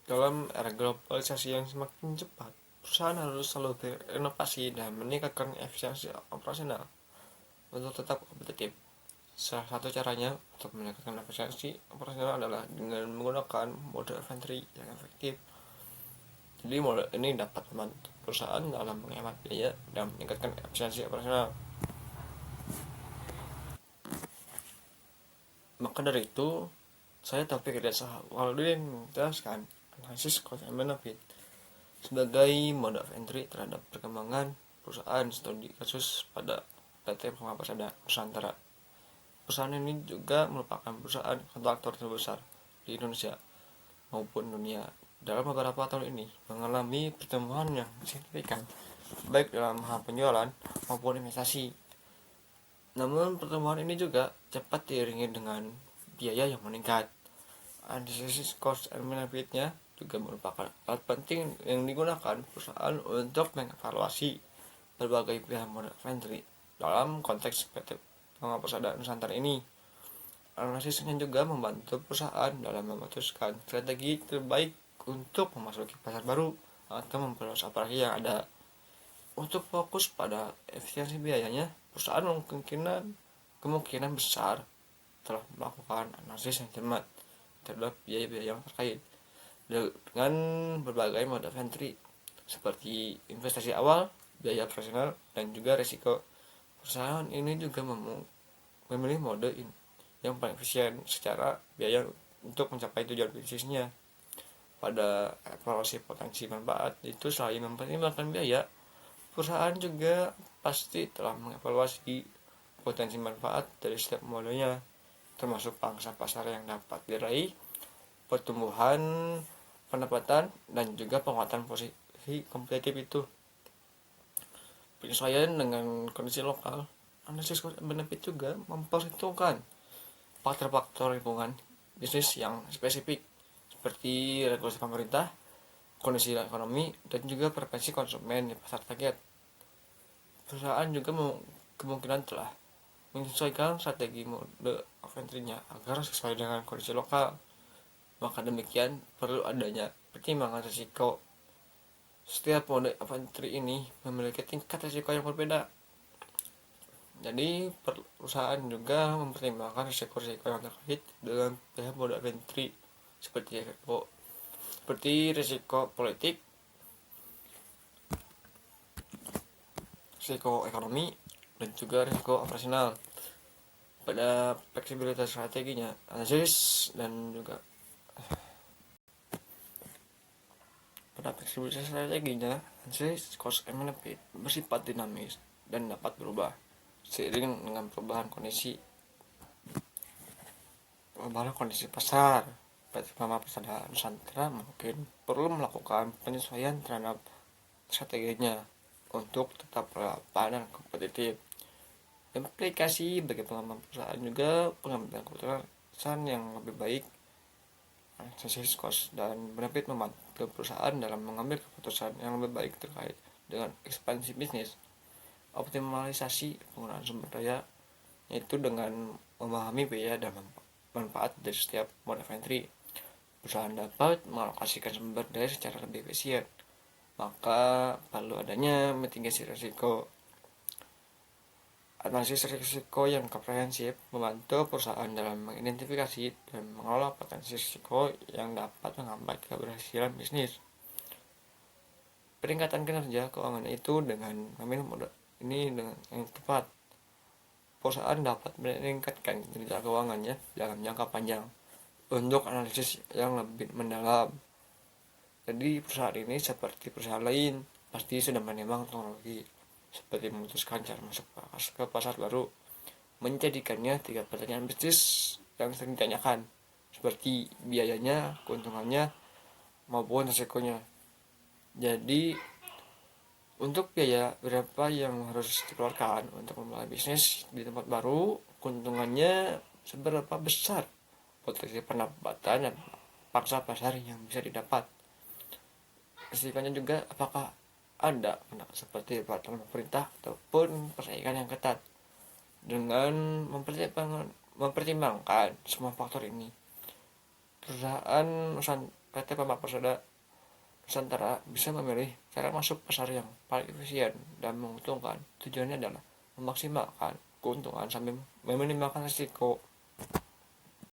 Dalam era globalisasi yang semakin cepat, perusahaan harus selalu berinovasi dan meningkatkan efisiensi operasional untuk tetap kompetitif. Salah satu caranya untuk meningkatkan efisiensi operasional adalah dengan menggunakan mode inventory yang efektif. Jadi mode ini dapat membantu perusahaan dalam menghemat biaya dan meningkatkan efisiensi operasional. Maka dari itu, saya Taufik Hidayat Waludin menjelaskan analisis cost and benefit sebagai mode of entry terhadap perkembangan perusahaan studi kasus pada PT Pengapa Persada Nusantara. Perusahaan ini juga merupakan perusahaan kontraktor terbesar di Indonesia maupun dunia. Dalam beberapa tahun ini mengalami pertumbuhan yang signifikan baik dalam hal penjualan maupun investasi. Namun pertumbuhan ini juga cepat diiringi dengan biaya yang meningkat. Analisis cost and benefit-nya juga merupakan alat penting yang digunakan perusahaan untuk mengevaluasi berbagai pilihan mode inventory dalam konteks PT Persada Nusantara ini. Analisisnya juga membantu perusahaan dalam memutuskan strategi terbaik untuk memasuki pasar baru atau memperluas operasi yang ada. Untuk fokus pada efisiensi biayanya, perusahaan kemungkinan besar telah melakukan analisis yang cermat terhadap biaya-biaya yang terkait dengan berbagai mode inventory seperti investasi awal, biaya operasional, dan juga risiko. Perusahaan ini juga memilih mode yang paling efisien secara biaya untuk mencapai tujuan bisnisnya. Pada evaluasi potensi manfaat itu selain mempertimbangkan biaya, perusahaan juga pasti telah mengevaluasi potensi manfaat dari setiap modenya, termasuk pangsa pasar yang dapat diraih, pertumbuhan pendapatan, dan juga penguatan posisi kompetitif itu. Penyesuaian dengan kondisi lokal, analisis cost benefit juga memperhitungkan faktor-faktor lingkungan bisnis yang spesifik seperti regulasi pemerintah, kondisi ekonomi, dan juga preferensi konsumen di pasar target. Perusahaan juga kemungkinan telah menyesuaikan strategi mode inventory-nya agar sesuai dengan kondisi lokal. Maka demikian perlu adanya pertimbangan risiko. Setiap mode inventory ini memiliki tingkat risiko yang berbeda. Jadi perusahaan juga mempertimbangkan risiko-risiko yang terkait dengan pihak mode inventory seperti risiko politik, risiko ekonomi, dan juga risiko operasional. Pada fleksibilitas strateginya, analisis dan juga pada fleksibilitas strateginya, analisis cost and benefit bersifat dinamis dan dapat berubah seiring dengan perubahan kondisi pasar. PT Pengapa Persada Nusantara mungkin perlu melakukan penyesuaian terhadap strateginya untuk tetap relevan dan kompetitif. Implikasi bagi pengembangan perusahaan juga pengambilan keputusan yang lebih baik. Analisis cost dan benefit membantu perusahaan dalam mengambil keputusan yang lebih baik terkait dengan ekspansi bisnis, optimalisasi penggunaan sumber daya, yaitu dengan memahami biaya dan manfaat dari setiap mode inventory. Perusahaan dapat mengalokasikan sumber daya secara lebih efisien, maka perlu adanya mitigasi risiko. Analisis risiko yang komprehensif membantu perusahaan dalam mengidentifikasi dan mengelola potensi risiko yang dapat menghambat keberhasilan bisnis. Peningkatan kinerja keuangan itu dengan memilih mode ini dengan yang tepat, perusahaan dapat meningkatkan kinerja keuangannya dalam jangka panjang untuk analisis yang lebih mendalam. Jadi perusahaan ini seperti perusahaan lain pasti sudah menimbang teknologi, seperti memutuskan cara masuk ke pasar baru, menjadikannya 3 pertanyaan bisnis yang sering ditanyakan, seperti biayanya, keuntungannya, maupun risikonya. Jadi untuk biaya berapa yang harus dikeluarkan untuk memulai bisnis di tempat baru, keuntungannya seberapa besar, potensi pendapatan dan pangsa pasar yang bisa didapat, risikonya juga apakah ada seperti peraturan pemerintah ataupun persaingan yang ketat. Dengan mempertimbangkan semua faktor ini, perusahaan PT Pampak Persada Nusantara bisa memilih cara masuk pasar yang paling efisien dan menguntungkan. Tujuannya adalah memaksimalkan keuntungan sambil meminimalkan risiko.